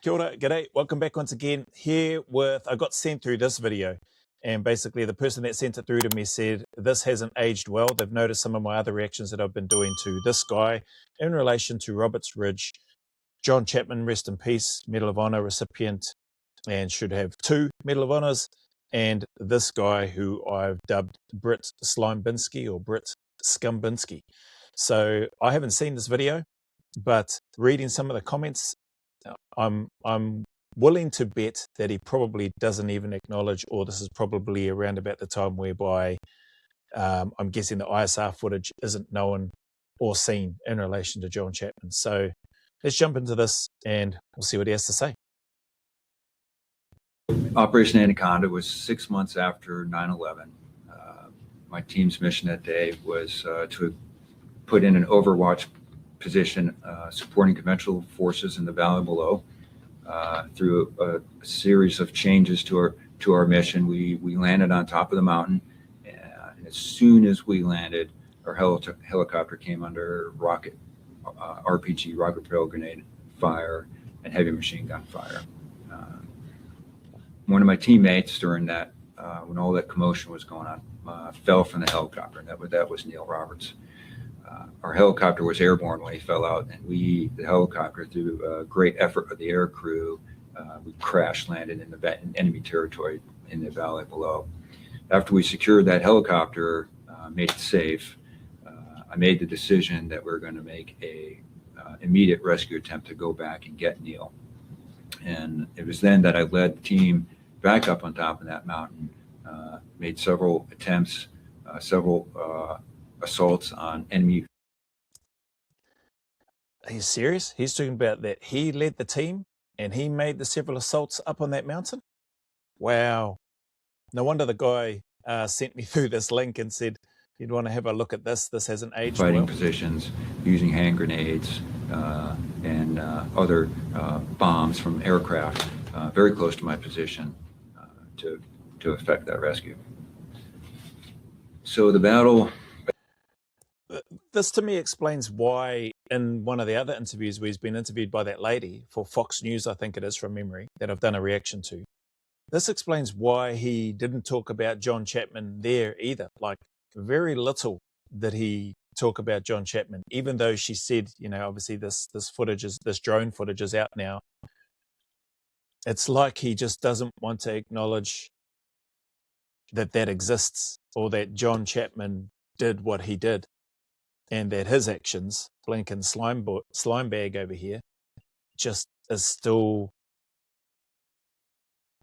Kia ora, g'day, welcome back once again here with, I got sent through this video and basically the person that sent it through to me said, this hasn't aged well. They've noticed some of my other reactions that I've been doing to this guy in relation to Roberts Ridge. John Chapman, rest in peace, Medal of Honor recipient and should have 2 Medal of Honors. And this guy who I've dubbed Britt Fraud-Bin-Ski or Britt Scum-Bin-Ski. So I haven't seen this video, but reading some of the comments, I'm willing to bet that he probably doesn't even acknowledge, or this is probably around about the time whereby I'm guessing the ISR footage isn't known or seen in relation to John Chapman. So let's jump into this and we'll see what he has to say. Operation Anaconda was 6 months after 9/11. My team's mission that day was to put in an overwatch position supporting conventional forces in the valley below. Through a series of changes to our mission, we landed on top of the mountain, and as soon as we landed, our helicopter came under RPG, rocket propelled grenade fire, and heavy machine gun fire. One of my teammates during that, when all that commotion was going on, fell from the helicopter. That was Neil Roberts. Our helicopter was airborne when he fell out, and the helicopter, through a great effort of the air crew, we crash landed in the enemy territory in the valley below. After we secured that helicopter, made it safe, I made the decision that we're going to make a immediate rescue attempt to go back and get Neil. And it was then that I led the team back up on top of that mountain, made several attempts, several assaults on enemy. Are you serious? He's talking about that he led the team and he made the several assaults up on that mountain? Wow. No wonder the guy sent me through this link and said, you'd want to have a look at this. This hasn't aged well. Fighting positions, using hand grenades and other bombs from aircraft very close to my position to effect that rescue. So the battle... This to me explains why in one of the other interviews where he's been interviewed by that lady for Fox News, I think it is from memory, that I've done a reaction to. This explains why he didn't talk about John Chapman there either. Like very little did he talk about John Chapman, even though she said, you know, obviously this drone footage is out now. It's like he just doesn't want to acknowledge that that exists or that John Chapman did what he did. And that his actions, blinking slime bag over here, just is still,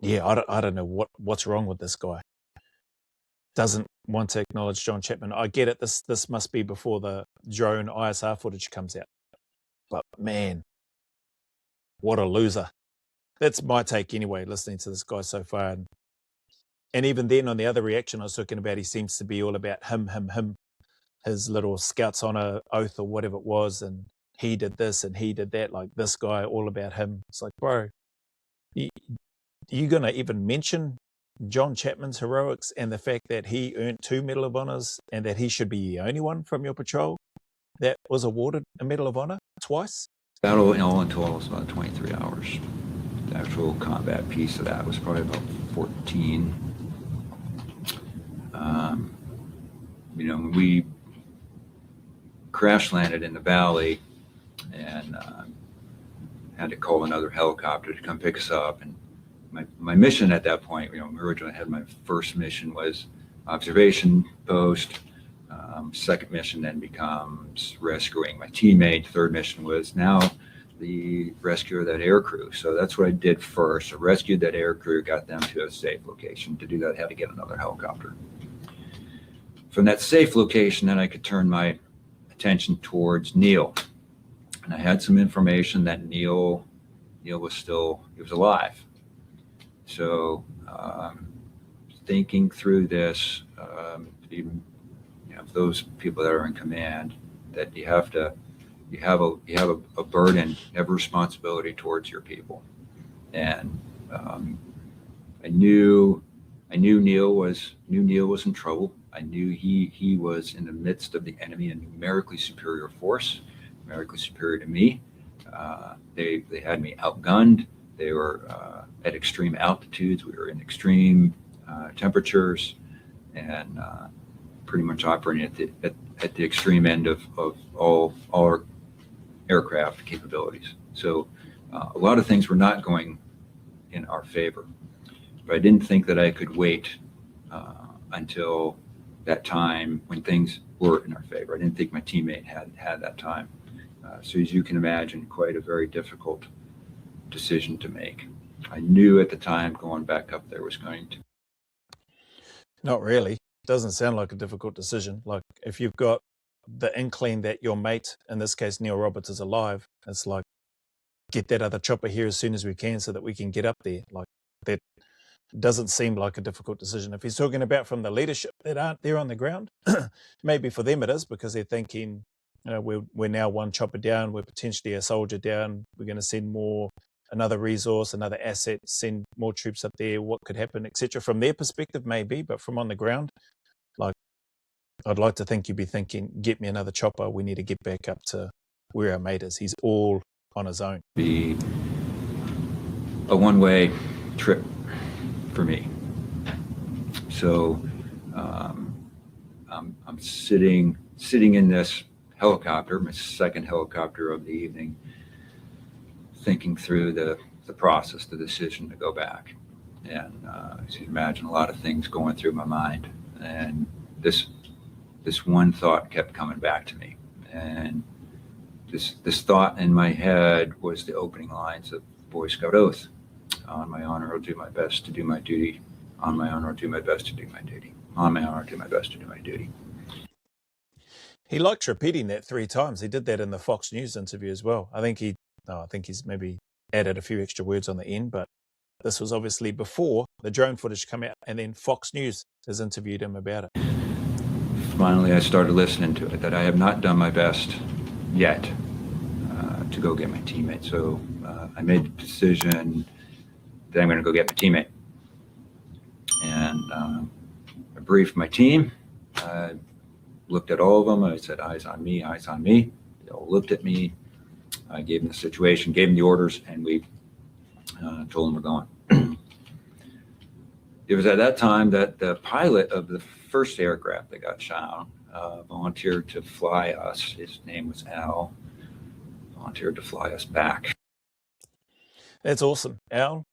yeah, I don't know what's wrong with this guy. Doesn't want to acknowledge John Chapman. I get it. This must be before the drone ISR footage comes out. But man, what a loser. That's my take anyway, listening to this guy so far. And even then on the other reaction I was talking about, he seems to be all about him. His little Scouts Honor oath or whatever it was, and he did this and he did that, like this guy, all about him. It's like, bro, you gonna even mention John Chapman's heroics and the fact that he earned 2 Medal of Honors and that he should be the only one from your patrol that was awarded a Medal of Honor twice? Battle all in total was about 23 hours. The actual combat piece of that was probably about 14. You know, we crash landed in the valley and had to call another helicopter to come pick us up. And my mission at that point, you know, originally I had my first mission was observation post. Second mission then becomes rescuing my teammate. Third mission was now the rescue of that air crew. So that's what I did first. I rescued that air crew, got them to a safe location. To do that, I had to get another helicopter. From that safe location, then I could turn my attention towards Neil. And I had some information that Neil was alive. So thinking through this, even, you know, those people that are in command, that you have a burden, you have a responsibility towards your people. And I knew Neil was in trouble. I knew he was in the midst of the enemy, a numerically superior force, numerically superior to me. They had me outgunned. They were at extreme altitudes. We were in extreme temperatures, and pretty much operating at the extreme end of all our aircraft capabilities. So a lot of things were not going in our favor. But I didn't think that I could wait until that time when things were in our favor. I didn't think my teammate had that time. So as you can imagine, quite a very difficult decision to make. I knew at the time going back up there was going to. Not really. Doesn't sound like a difficult decision. Like if you've got the inkling that your mate, in this case Neil Roberts, is alive, it's like, get that other chopper here as soon as we can so that we can get up there. Like that doesn't seem like a difficult decision. If he's talking about from the leadership that aren't there on the ground, maybe for them it is, because they're thinking, you know, we're now one chopper down, we're potentially a soldier down, we're going to send more, another resource, another asset, send more troops up there, what could happen, etc. From their perspective, maybe, but from on the ground, like, I'd like to think you'd be thinking, get me another chopper, we need to get back up to where our mate is. He's all on his own. Be a one-way trip for me. So I'm sitting in this helicopter, my second helicopter of the evening, thinking through the process, the decision to go back. And as you can imagine, a lot of things going through my mind. And this one thought kept coming back to me. And this thought in my head was the opening lines of Boy Scout Oath. On my honor, I'll do my best to do my duty. On my honor, I'll do my best to do my duty. On my honor, I'll do my best to do my duty. He liked repeating that 3 times. He did that in the Fox News interview as well. I think he's maybe added a few extra words on the end, but this was obviously before the drone footage came out, and then Fox News has interviewed him about it. Finally, I started listening to it, that I have not done my best yet to go get my teammate. So I made the decision that I'm going to go get my teammate. And I briefed my team. I looked at all of them. I said, eyes on me, eyes on me. They all looked at me. I gave them the situation, gave them the orders, and we told them we're going. It was at that time that the pilot of the first aircraft that got shot volunteered to fly us. His name was Al. Volunteered to fly us back. That's awesome. Al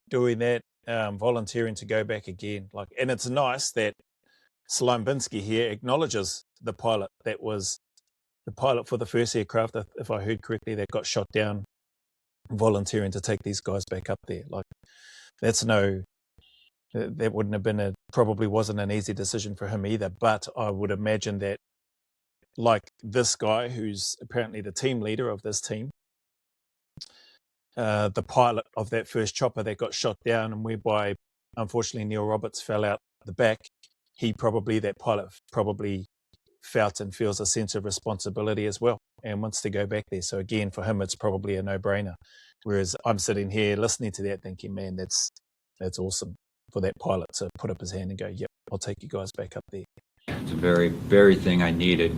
doing that, volunteering to go back again. Like, and it's nice that Bin-Ski here acknowledges the pilot that was the pilot for the first aircraft, if I heard correctly, that got shot down, volunteering to take these guys back up there. Like, that wouldn't have been probably wasn't an easy decision for him either. But I would imagine that, like this guy who's apparently the team leader of this team, the pilot of that first chopper that got shot down and whereby unfortunately Neil Roberts fell out the back, that pilot probably felt and feels a sense of responsibility as well and wants to go back there. So again, for him, it's probably a no-brainer. Whereas I'm sitting here listening to that thinking, man, that's awesome for that pilot to put up his hand and go, yep, I'll take you guys back up there. It's a very, very thing I needed.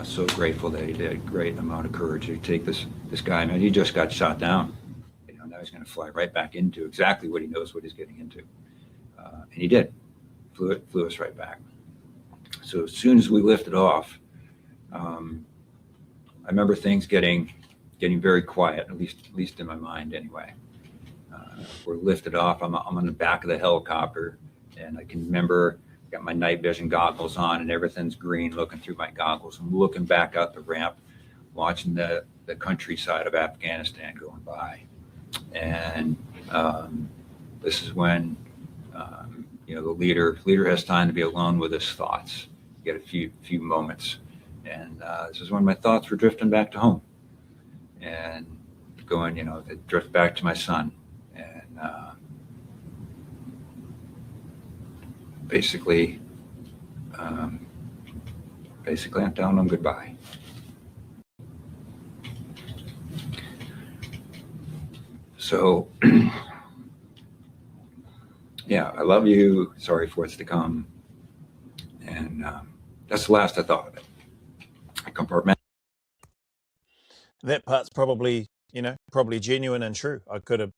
So grateful that he did a great amount of courage to take this guy. Man, he just got shot down. Now he's going to fly right back into exactly what he knows what he's getting into. And he did. Flew us right back. So as soon as we lifted off, I remember things getting very quiet, at least in my mind anyway. We're lifted off. I'm on the back of the helicopter, and I can remember got my night vision goggles on, and everything's green. Looking through my goggles, I'm looking back up the ramp, watching the countryside of Afghanistan going by, and this is when the leader has time to be alone with his thoughts. Get a few moments, and this is when my thoughts were drifting back to home, and going, to drift back to my son, and basically I'm telling him goodbye. So, yeah, I love you. Sorry for what's to come. And that's the last I thought of it. I compartment. That part's probably genuine and true. I could have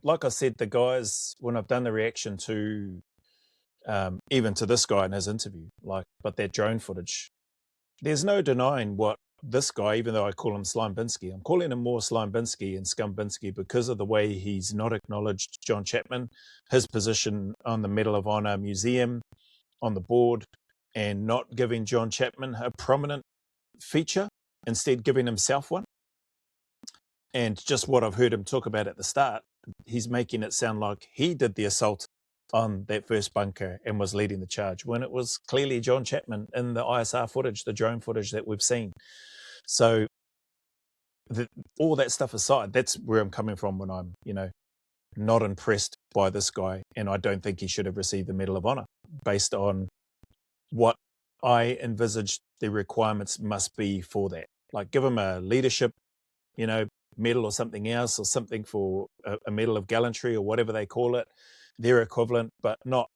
Like I said, the guys, when I've done the reaction to, even to this guy in his interview, but that drone footage, there's no denying what this guy, even though I call him Slime Binsky, I'm calling him more Slime Binsky and Scum Binsky because of the way he's not acknowledged John Chapman, his position on the Medal of Honor Museum, on the board, and not giving John Chapman a prominent feature, instead giving himself one. And just what I've heard him talk about at the start, he's making it sound like he did the assault on that first bunker and was leading the charge, when it was clearly John Chapman in the ISR footage, the drone footage that we've seen. So all that stuff aside, that's where I'm coming from when I'm, not impressed by this guy. And I don't think he should have received the Medal of Honor based on what I envisaged the requirements must be for that. Like, give him a leadership, medal or something else, or something for a medal of gallantry or whatever they call it, their equivalent, but not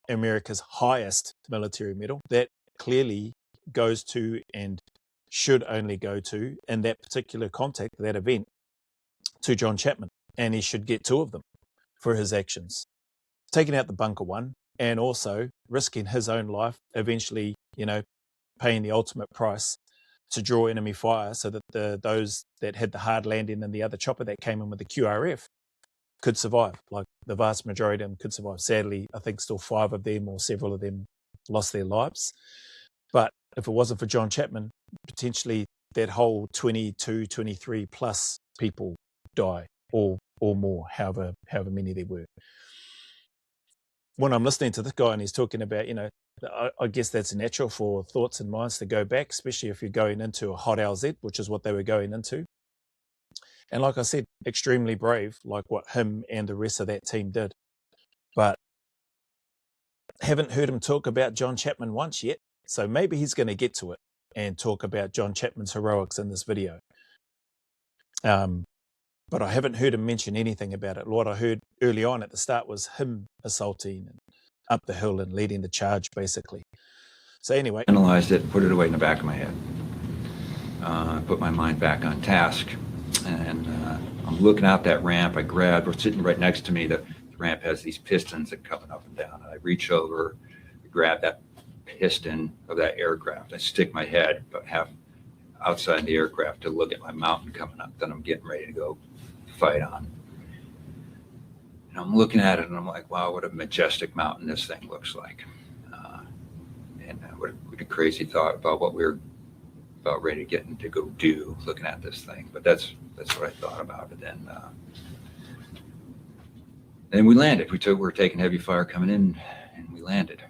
America's highest military medal. That clearly goes to, and should only go to, in that particular context, that event, to John Chapman. And he should get 2 of them for his actions. Taking out the bunker one, and also risking his own life, eventually, paying the ultimate price to draw enemy fire so that those that had the hard landing and the other chopper that came in with the QRF could survive. Like, the vast majority of them could survive. Sadly, I think still 5 of them, or several of them, lost their lives. But if it wasn't for John Chapman, potentially that whole 22, 23 plus people die, or more, however many there were. When I'm listening to this guy and he's talking about, I guess that's natural for thoughts and minds to go back, especially if you're going into a hot LZ, which is what they were going into. And like I said, extremely brave, like what him and the rest of that team did. But haven't heard him talk about John Chapman once yet. So maybe he's going to get to it and talk about John Chapman's heroics in this video. But I haven't heard him mention anything about it. What I heard early on at the start was him assaulting and up the hill and leading the charge, basically. So anyway. Analyzed it, put it away in the back of my head. Put my mind back on task. And I'm looking out that ramp. We're sitting right next to me. The ramp has these pistons that come up and down. And I reach over, grab that piston of that aircraft. I stick my head about half outside the aircraft to look at my mountain coming up that I'm getting ready to go fight on. And I'm looking at it and I'm like, wow, what a majestic mountain this thing looks like. What a crazy thought about what we were about ready to get to go do, looking at this thing. But that's what I thought about it. Then we landed. We were taking heavy fire coming in, and we landed.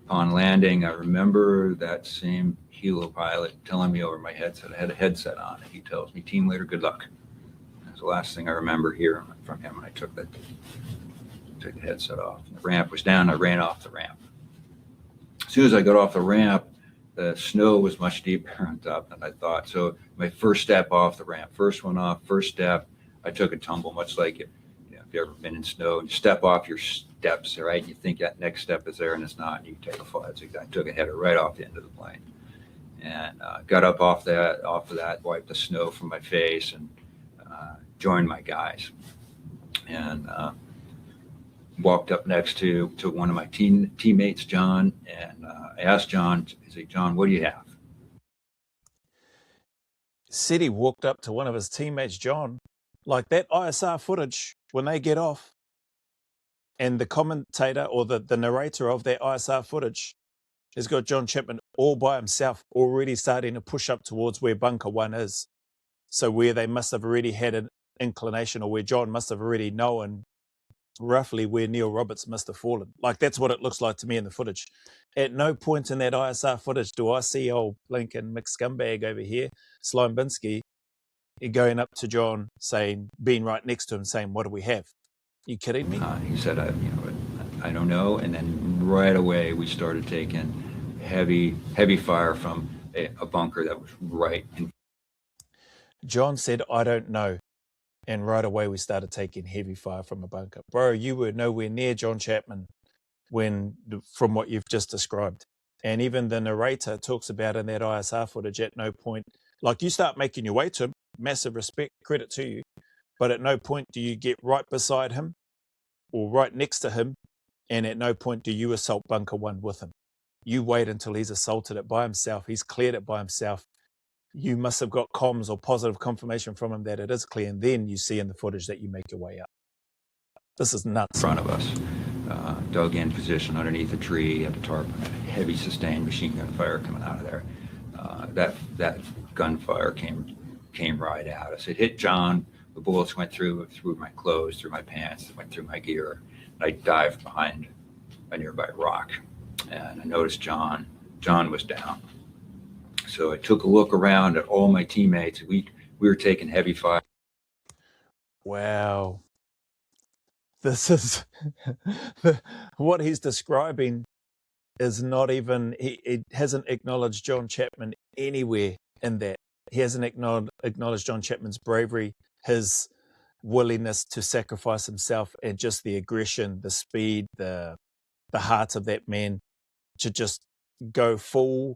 Upon landing, I remember that same helo pilot telling me over my headset. I had a headset on, and he tells me, "Team leader, good luck." That's the last thing I remember hearing from him when I took the headset off. The ramp was down. I ran off the ramp. As soon as I got off the ramp, the snow was much deeper on top than I thought. So my first step off the ramp, first one off, first step, I took a tumble, much like if you've ever been in snow, and you step off your steps, right? You think that next step is there, and it's not. And you take a fall. I took a header right off the end of the plane, and got up off of that, wiped the snow from my face, and joined my guys, and walked up next to one of my teammates, John, and I asked John, I said, "John, what do you have?" Said he walked up to one of his teammates, John, like that ISR footage when they get off, and the commentator or the narrator of that ISR footage has got John Chapman all by himself, already starting to push up towards where bunker 1 is. So where they must have already had an inclination, or where John must have already known roughly where Neil Roberts must have fallen. Like, that's what it looks like to me in the footage. At no point in that ISR footage do I see old blinking McScumbag over here, Slime Binsky, going up to John, being right next to him, saying, "What do we have?" You kidding me? He said, I don't know. And then right away we started taking heavy fire from a bunker that was right in. John said, "I don't know." And right away we started taking heavy fire from a bunker. Bro, you were nowhere near John Chapman from what you've just described. And even the narrator talks about in that ISR footage, at no point Like, you start making your way to him, massive respect, credit to you, but at no point do you get right beside him or right next to him, and at no point do you assault bunker one with him. You wait until he's assaulted it by himself, he's cleared it by himself. You must have got comms or positive confirmation from him that it is clear, and then you see in the footage that you make your way up. This is nuts. In front of us, dug in position underneath a tree at the tarp, heavy sustained machine gun fire coming out of there. That gunfire came right at us. It hit John. The bullets went through my clothes, through my pants, went through my gear. I dived behind a nearby rock, and I noticed John. John was down. So I took a look around at all my teammates. We were taking heavy fire. Wow. This is what he's describing is not even, he hasn't acknowledged John Chapman anywhere in that. He hasn't acknowledged John Chapman's bravery, his willingness to sacrifice himself, and just the aggression, the speed, the heart of that man to just go full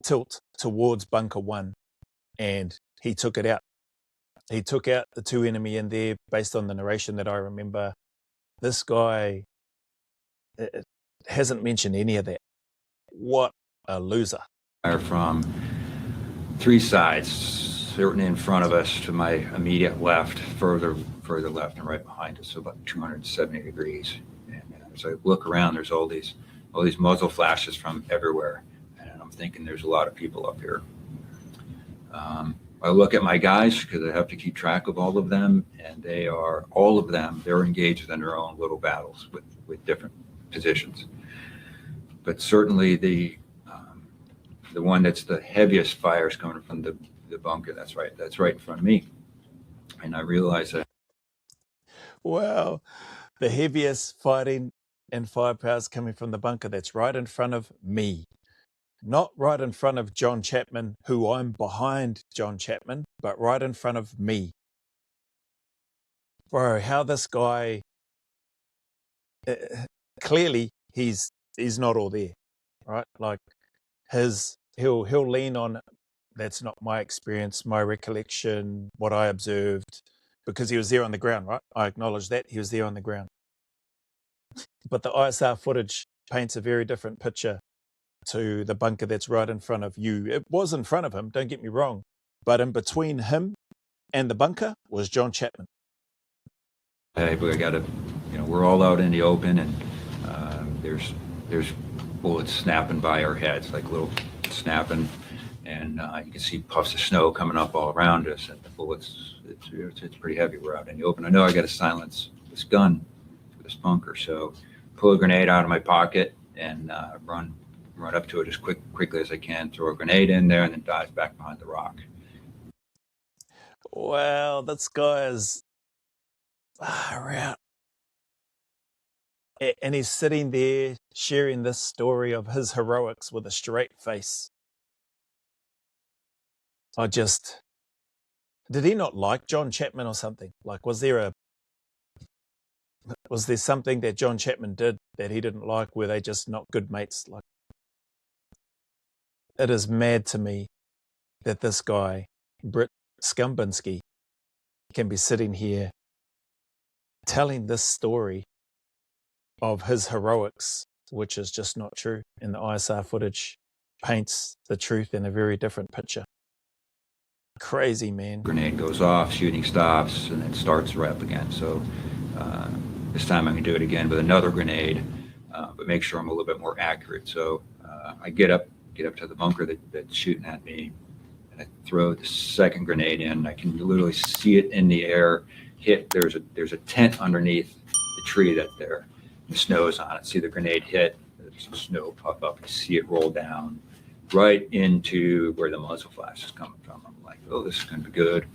tilt towards bunker one, and he took it out. He took out the two enemy in there based on the narration that I remember. This guy hasn't mentioned any of that. What a loser. From three sides, certainly in front of us, to my immediate left, further left, and right behind us, so about 270 degrees. And as I look around, there's all these muzzle flashes from everywhere, and I'm thinking there's a lot of people up here. I look at my guys because I have to keep track of all of them, and all of them, they're engaged in their own little battles with different positions. But certainly the one that's the heaviest fire is coming from the bunker. That's right in front of me. And I realize that. Wow. The heaviest fighting and firepower is coming from the bunker that's right in front of me. Not right in front of John Chapman, who I'm behind John Chapman, but right in front of me. Bro, how this guy, clearly he's not all there, right? Like he'll lean on, that's not my experience, my recollection, what I observed, because he was there on the ground, right? I acknowledge that he was there on the ground. But the ISR footage paints a very different picture to the bunker that's right in front of you. It was in front of him, don't get me wrong, but in between him and the bunker was John Chapman. Hey, we gotta, we're all out in the open, and there's bullets snapping by our heads, like little snapping, and you can see puffs of snow coming up all around us, and the bullets, it's pretty heavy. We're out in the open. I know I got to silence this gun for this bunker, so pull a grenade out of my pocket and run up to it as quickly as I can, throw a grenade in there, and then dive back behind the rock. Wow, this guy is out. And he's sitting there sharing this story of his heroics with a straight face. Did he not like John Chapman or something? Like, was there something that John Chapman did that he didn't like? Were they just not good mates? Like, it is mad to me that this guy, Britt Fraud-Bin-Ski, can be sitting here telling this story of his heroics, which is just not true. And the ISR footage paints the truth in a very different picture. Crazy, man. Grenade goes off, shooting stops, and then starts right up again. So this time I'm going to do it again with another grenade, but make sure I'm a little bit more accurate. So I get up to the bunker that's shooting at me, and I throw the second grenade in. I can literally see it in the air hit. There's a tent underneath the tree that's there. The snow's on it. See the grenade hit. There's some snow pop up. You see it roll down right into where the muzzle flash is coming from. I'm like, oh, this is going to be good.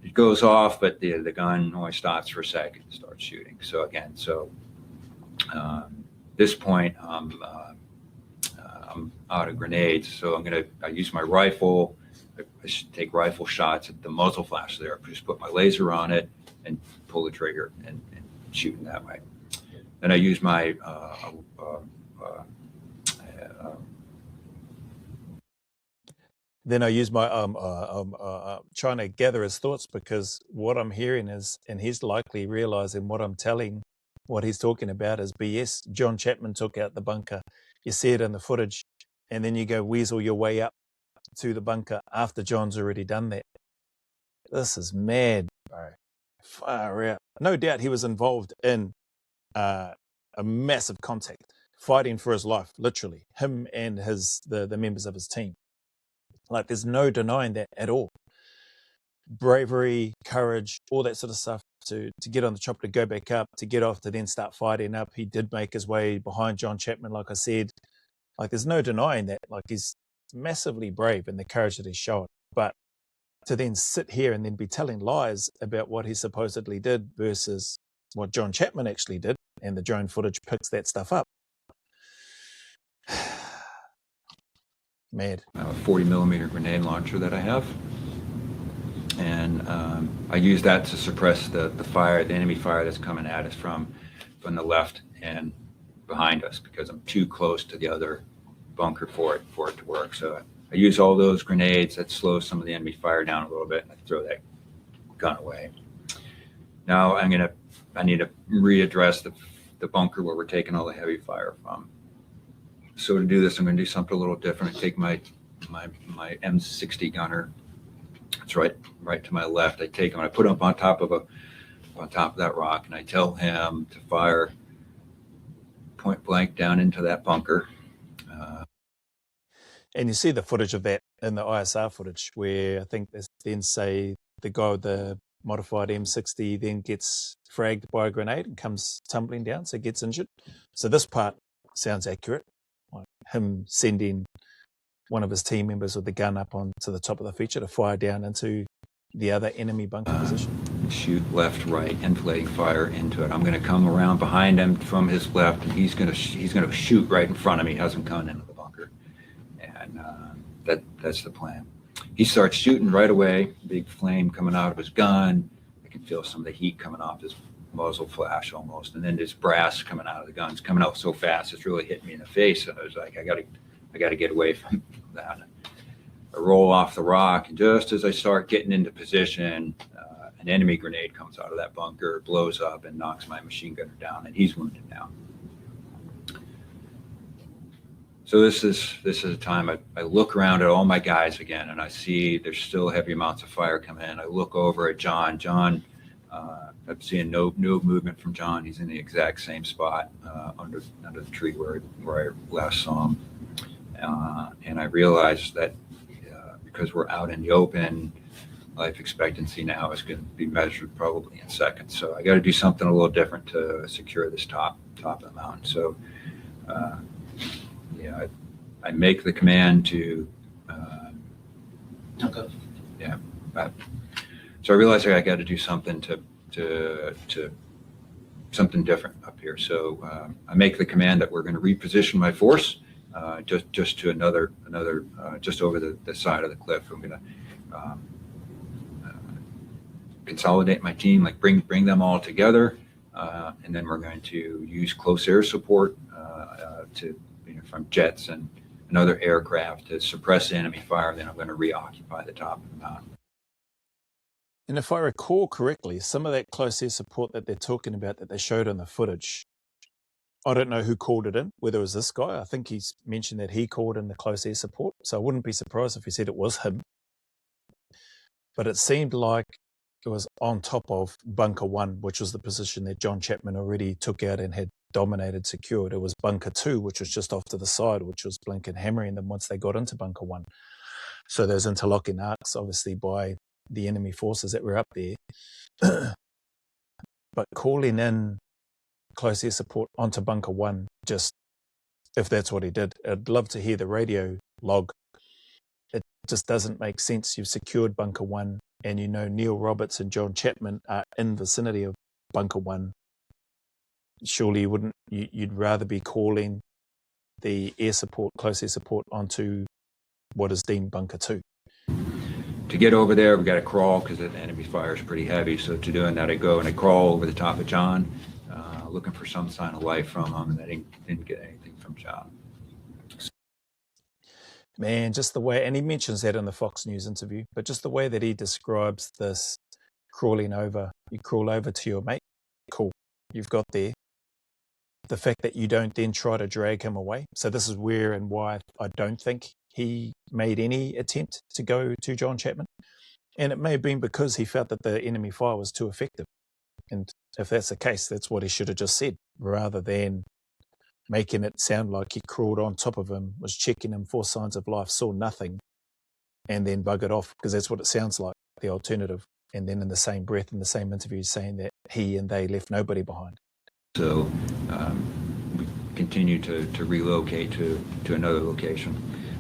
It goes off, but the gun only stops for a second and starts shooting. So again, this point, I'm out of grenades. So I use my rifle. I should take rifle shots at the muzzle flash there. I just put my laser on it and pull the trigger and shoot in that way. Then I use my Then I use my trying to gather his thoughts, because what I'm hearing is, and he's likely realizing what I'm telling, what he's talking about is BS. John Chapman took out the bunker. You see it in the footage, and then you go weasel your way up to the bunker after John's already done that. This is mad, bro. Far out. No doubt he was involved in a massive contact, fighting for his life, literally. Him and the members of his team. Like, there's no denying that at all. Bravery, courage, all that sort of stuff to get on the chopper, to go back up, to get off, to then start fighting up. He did make his way behind John Chapman, like I said. Like, there's no denying that. Like, he's massively brave in the courage that he's shown. But to then sit here and then be telling lies about what he supposedly did versus what John Chapman actually did, and the drone footage picks that stuff up. Mad. A 40 millimeter grenade launcher that I have. And I use that to suppress the fire, the enemy fire that's coming at us from the left and behind us, because I'm too close to the other bunker for it to work. So I use all those grenades that slow some of the enemy fire down a little bit, and I throw that gun away. Now I need to readdress the bunker where we're taking all the heavy fire from. So to do this, I'm going to do something a little different. I take my M60 gunner. It's right to my left. I take him and I put him on top of that rock, and I tell him to fire point blank down into that bunker. And you see the footage of that in the ISR footage, where I think they then say the guy with the modified M60 then gets fragged by a grenade and comes tumbling down, so gets injured. So this part sounds accurate, like him sending one of his team members with the gun up onto the top of the feature to fire down into the other enemy bunker position. Shoot left, right, inflating fire into it. I'm going to come around behind him from his left, and he's going to shoot right in front of me. He hasn't come into the bunker, and that's the plan. He starts shooting right away. Big flame coming out of his gun. I can feel some of the heat coming off his muzzle flash almost, and then this brass coming out of the gun's coming out so fast it's really hitting me in the face. And I was like, I got to get away from that. I roll off the rock, and just as I start getting into position, an enemy grenade comes out of that bunker, blows up, and knocks my machine gunner down, and he's wounded now. So this is a time I look around at all my guys again, and I see there's still heavy amounts of fire coming in. I look over at John. I'm seeing no movement from John. He's in the exact same spot under the tree where I last saw him. And I realized that because we're out in the open, life expectancy now is going to be measured probably in seconds. So I got to do something a little different to secure this top of the mountain. So I make the command to so I realized I got to do something to something different up here. So I make the command that we're going to reposition my force just to another just over the side of the cliff. I'm going to consolidate my team, like bring them all together, and then we're going to use close air support from jets and other aircraft to suppress enemy fire. Then I'm going to reoccupy the top of the mountain. And if I recall correctly, some of that close air support that they're talking about that they showed in the footage, I don't know who called it in, whether it was this guy. I think he's mentioned that he called in the close air support, so I wouldn't be surprised if he said it was him. But it seemed like it was on top of Bunker 1, which was the position that John Chapman already took out and had dominated, secured. It was Bunker 2, which was just off to the side, which was Blinken hammering them once they got into Bunker 1. So those interlocking arcs, obviously, by the enemy forces that were up there. But calling in close air support onto Bunker 1, just if that's what he did, I'd love to hear the radio log. It just doesn't make sense. You've secured Bunker 1, and you know Neil Roberts and John Chapman are in vicinity of Bunker 1. Surely you'd rather be calling the air support, close air support, onto what is deemed Bunker 2. To get over there, we got to crawl because the enemy fire is pretty heavy. So to doing that, I go and I crawl over the top of John, looking for some sign of life from him, and I didn't get anything from John. Man, just the way, and he mentions that in the Fox News interview, but just the way that he describes this crawling over, you crawl over to your mate, cool, you've got there. The fact that you don't then try to drag him away. So this is where and why I don't think he made any attempt to go to John Chapman. And it may have been because he felt that the enemy fire was too effective. And if that's the case, that's what he should have just said, rather than making it sound like he crawled on top of him, was checking him for signs of life, saw nothing, and then buggered off, because that's what it sounds like, the alternative. And then in the same breath, in the same interview, saying that he and they left nobody behind. So we continue to relocate to another location.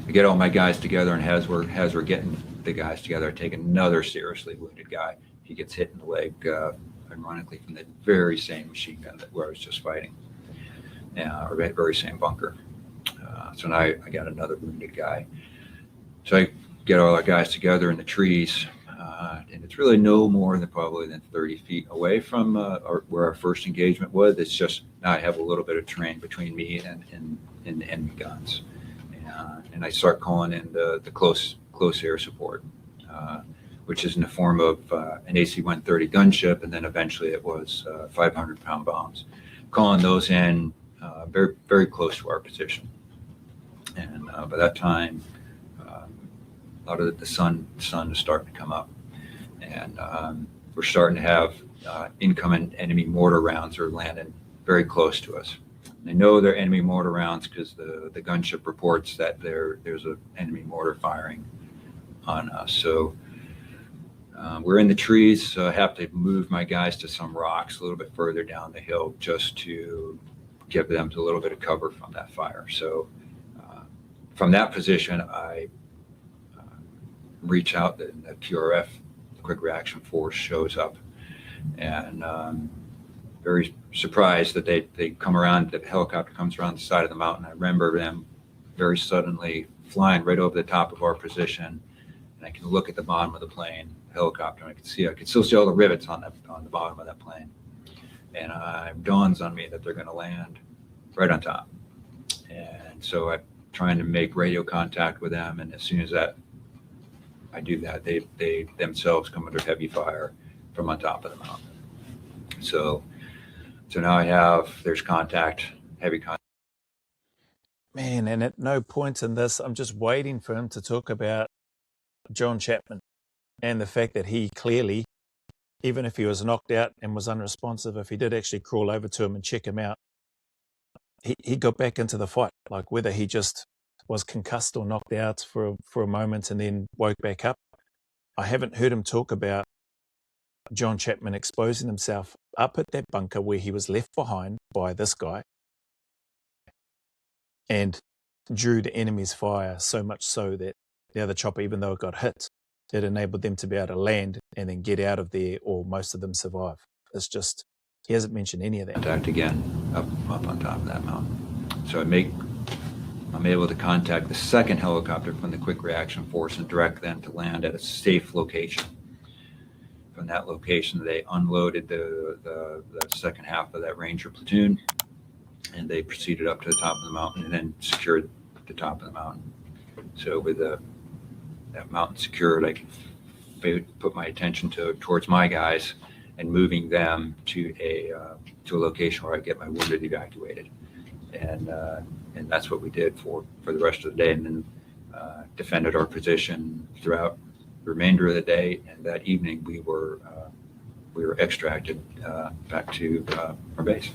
I get all my guys together, and as we're getting the guys together, I take another seriously wounded guy. He gets hit in the leg, ironically, from the very same machine gun where I was just fighting, or that very same bunker. So now I got another wounded guy. So I get all our guys together in the trees, and it's really no more than probably 30 feet away from where our first engagement was. It's just now I have a little bit of terrain between me and the enemy guns, and I start calling in the close air support, which is in the form of an AC-130 gunship, and then eventually it was 500-pound bombs. Calling those in very, very close to our position, and by that time, a lot of the sun is starting to come up, and we're starting to have incoming enemy mortar rounds are landing very close to us. They know they're enemy mortar rounds because the gunship reports that there's an enemy mortar firing on us. So we're in the trees, so I have to move my guys to some rocks a little bit further down the hill just to give them a little bit of cover from that fire. So from that position, I reach out, the QRF, the Quick Reaction Force, shows up, and very surprised that they come around, the helicopter comes around the side of the mountain. I remember them very suddenly flying right over the top of our position, and I can look at the bottom of the plane, helicopter, and I can still see all the rivets on the bottom of that plane, and it dawns on me that they're going to land right on top. And so I'm trying to make radio contact with them, and as soon as I do that, they themselves come under heavy fire from on top of the mountain. So now there's contact, heavy contact. Man, and at no point in this, I'm just waiting for him to talk about John Chapman and the fact that he clearly, even if he was knocked out and was unresponsive, if he did actually crawl over to him and check him out, he got back into the fight. Like whether he just was concussed or knocked out for a moment and then woke back up. I haven't heard him talk about John Chapman exposing himself up at that bunker where he was left behind by this guy and drew the enemy's fire, so much so that the other chopper, even though it got hit, it enabled them to be able to land and then get out of there, or most of them survive. It's just, he hasn't mentioned any of that. Contact again up on top of that mountain. So I'm able to contact the second helicopter from the Quick Reaction Force and direct them to land at a safe location. From that location, they unloaded the second half of that Ranger platoon, and they proceeded up to the top of the mountain and then secured the top of the mountain. So with that mountain secured, I can put my attention towards my guys and moving them to a location where I get my wounded evacuated. And that's what we did for the rest of the day, and then defended our position throughout the remainder of the day. And that evening, we were extracted back to our base.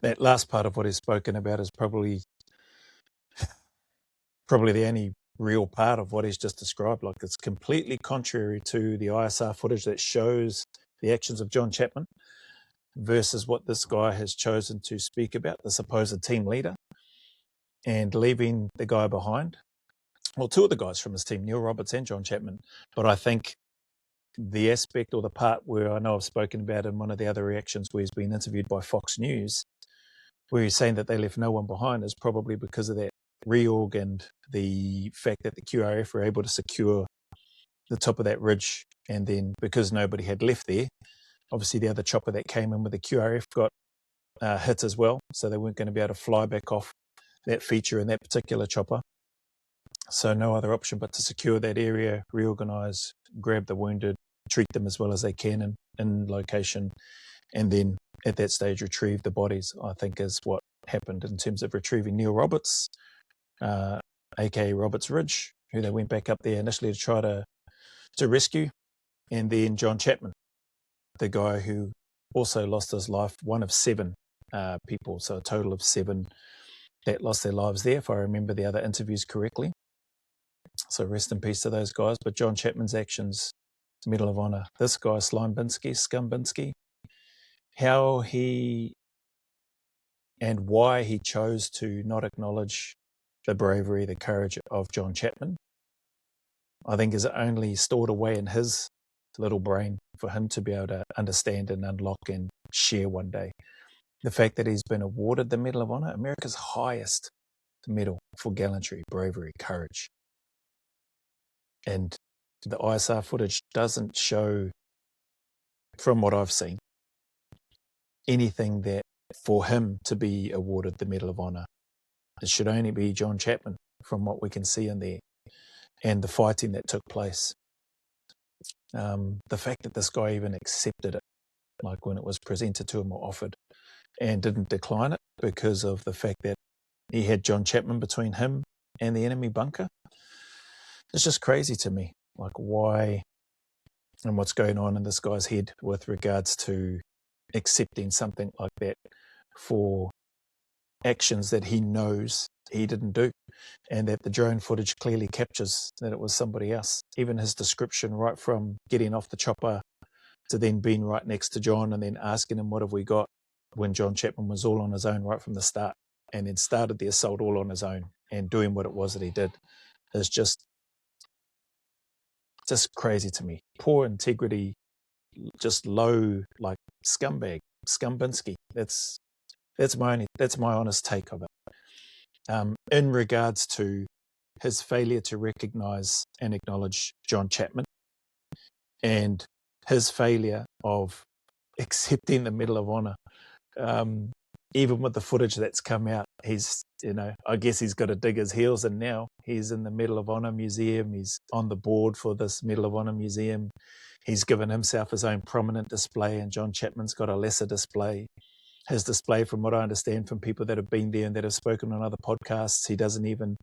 That last part of what he's spoken about is probably the only real part of what he's just described. Like, it's completely contrary to the ISR footage that shows the actions of John Chapman versus what this guy has chosen to speak about, the supposed team leader, and leaving the guy behind. Well, two of the guys from his team, Neil Roberts and John Chapman. But I think the aspect or the part where I know I've spoken about in one of the other reactions where he's been interviewed by Fox News, where he's saying that they left no one behind, is probably because of that reorg and the fact that the QRF were able to secure the top of that ridge. And then because nobody had left there, obviously the other chopper that came in with the QRF got hit as well, so they weren't going to be able to fly back off that feature in that particular chopper. So no other option but to secure that area, reorganize, grab the wounded, treat them as well as they can in location, and then at that stage retrieve the bodies, I think is what happened in terms of retrieving Neil Roberts, aka Roberts Ridge, who they went back up there initially to try to rescue, and then John Chapman, the guy who also lost his life, one of 7 people, so a total of 7 that lost their lives there, if I remember the other interviews correctly. So rest in peace to those guys. But John Chapman's actions, Medal of Honor. This guy, Scum-Bin-Ski, how he and why he chose to not acknowledge the bravery, the courage of John Chapman, I think is only stored away in his little brain for him to be able to understand and unlock and share one day. The fact that he's been awarded the Medal of Honor, America's highest medal for gallantry, bravery, courage. And the ISR footage doesn't show, from what I've seen, anything that for him to be awarded the Medal of Honor. It should only be John Chapman, from what we can see in there, and the fighting that took place. The fact that this guy even accepted it, like when it was presented to him or offered, and didn't decline it because of the fact that he had John Chapman between him and the enemy bunker. It's just crazy to me, like why and what's going on in this guy's head with regards to accepting something like that for actions that he knows he didn't do, and that the drone footage clearly captures that it was somebody else. Even his description, right from getting off the chopper to then being right next to John and then asking him, what have we got, when John Chapman was all on his own right from the start, and then started the assault all on his own and doing what it was that he did, is just crazy to me. Poor integrity, just low, like scumbag, Scum-Bin-Ski. That's my honest take of it. In regards to his failure to recognize and acknowledge John Chapman, and his failure of accepting the Medal of Honor, even with the footage that's come out, he's, I guess he's got to dig his heels in now. He's in the Medal of Honor Museum. He's on the board for this Medal of Honor Museum. He's given himself his own prominent display, and John Chapman's got a lesser display. His display, from what I understand from people that have been there and that have spoken on other podcasts, he doesn't even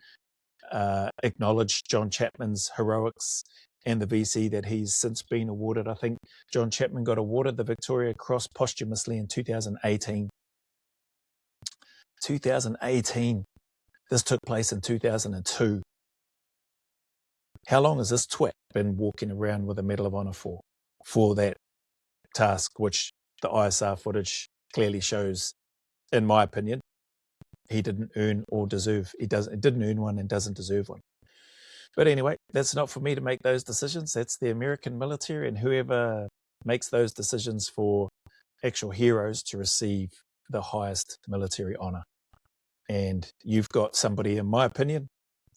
acknowledge John Chapman's heroics and the VC that he's since been awarded. I think John Chapman got awarded the Victoria Cross posthumously in 2018. 2018. This took place in 2002. How long has this twat been walking around with a Medal of Honor for that task, which the ISR footage clearly shows, in my opinion, he didn't earn or deserve. He didn't earn one and doesn't deserve one. But anyway, that's not for me to make those decisions. That's the American military and whoever makes those decisions for actual heroes to receive the highest military honor. And you've got somebody, in my opinion,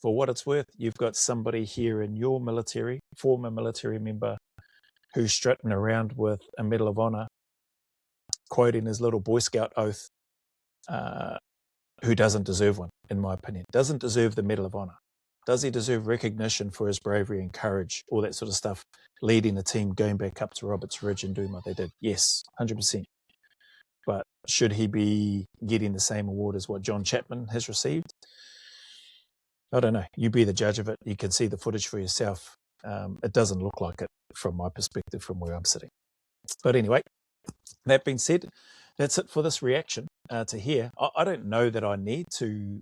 for what it's worth, you've got somebody here in your military, former military member, who's strutting around with a Medal of Honor, quoting his little Boy Scout oath, who doesn't deserve one, in my opinion. Doesn't deserve the Medal of Honor. Does he deserve recognition for his bravery and courage, all that sort of stuff, leading the team, going back up to Roberts Ridge and doing what they did? Yes, 100%. But should he be getting the same award as what John Chapman has received? I don't know. You be the judge of it. You can see the footage for yourself. It doesn't look like it from my perspective, from where I'm sitting. But anyway, that being said, that's it for this reaction to here. I don't know that I need to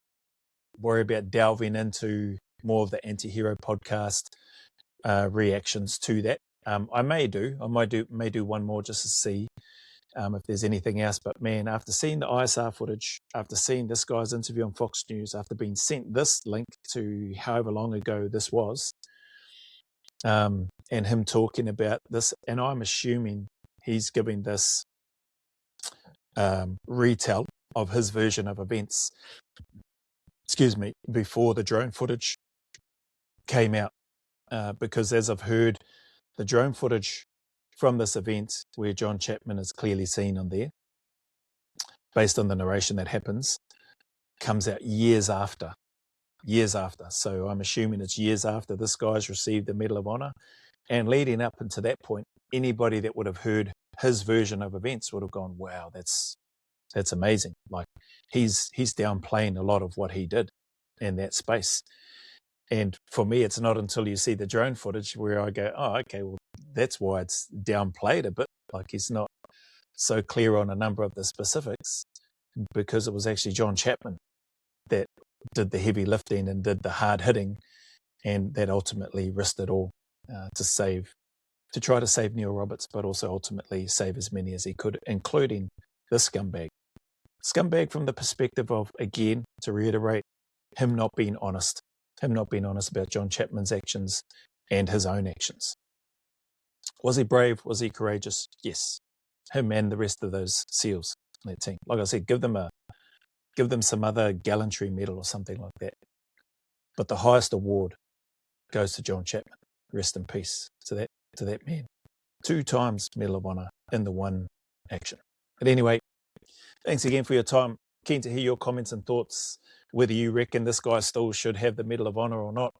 worry about delving into more of the anti-hero podcast reactions to that. I may do one more just to see if there's anything else. But man, after seeing the ISR footage, after seeing this guy's interview on Fox News, after being sent this link to however long ago this was, and him talking about this, and I'm assuming he's giving this retell of his version of events, before the drone footage came out, because as I've heard, the drone footage from this event where John Chapman is clearly seen on there, based on the narration that happens, comes out years after. Years after. So I'm assuming it's years after this guy's received the Medal of Honor. And leading up into that point, anybody that would have heard his version of events would have gone, wow, that's amazing. Like he's downplaying a lot of what he did in that space. And for me, it's not until you see the drone footage where I go, oh, okay, well, that's why it's downplayed a bit. Like he's not so clear on a number of the specifics, because it was actually John Chapman that did the heavy lifting and did the hard hitting, and that ultimately risked it all to try to save Neil Roberts, but also ultimately save as many as he could, including the scumbag. Scumbag from the perspective of, again, to reiterate, him not being honest about John Chapman's actions and his own actions. Was he brave? Was he courageous? Yes. Him and the rest of those SEALs in that team. Like I said, give them some other gallantry medal or something like that. But the highest award goes to John Chapman. Rest in peace to that man. 2 times Medal of Honor in the one action. But anyway, thanks again for your time. Keen to hear your comments and thoughts, whether you reckon this guy still should have the Medal of Honor or not.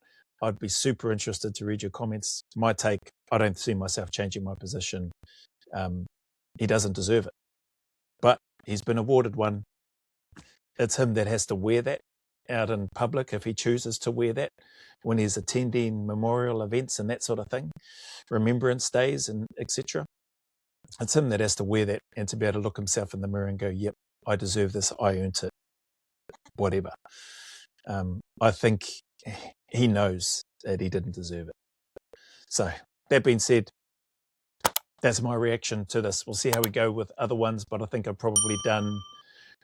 I'd be super interested to read your comments. My take, I don't see myself changing my position. He doesn't deserve it. But he's been awarded one. It's him that has to wear that out in public if he chooses to wear that when he's attending memorial events and that sort of thing, remembrance days and etc. It's him that has to wear that and to be able to look himself in the mirror and go, yep, I deserve this, I earned it, whatever. I think he knows that he didn't deserve it. So that being said, that's my reaction to this. We'll see how we go with other ones, but I think I've probably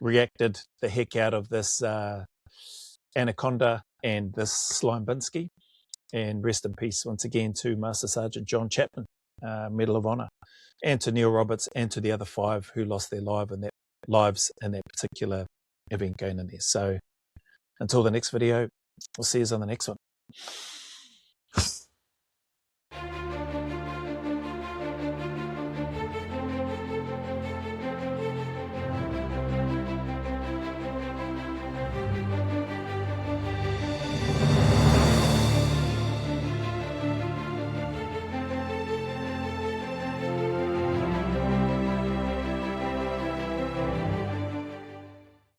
reacted the heck out of this Anaconda and this Fraud-Bin-Ski. And rest in peace once again to Master Sergeant John Chapman, Medal of Honor, and to Neil Roberts and to the other 5 who lost their lives in that particular event going in there. So until the next video, we'll see you on the next one.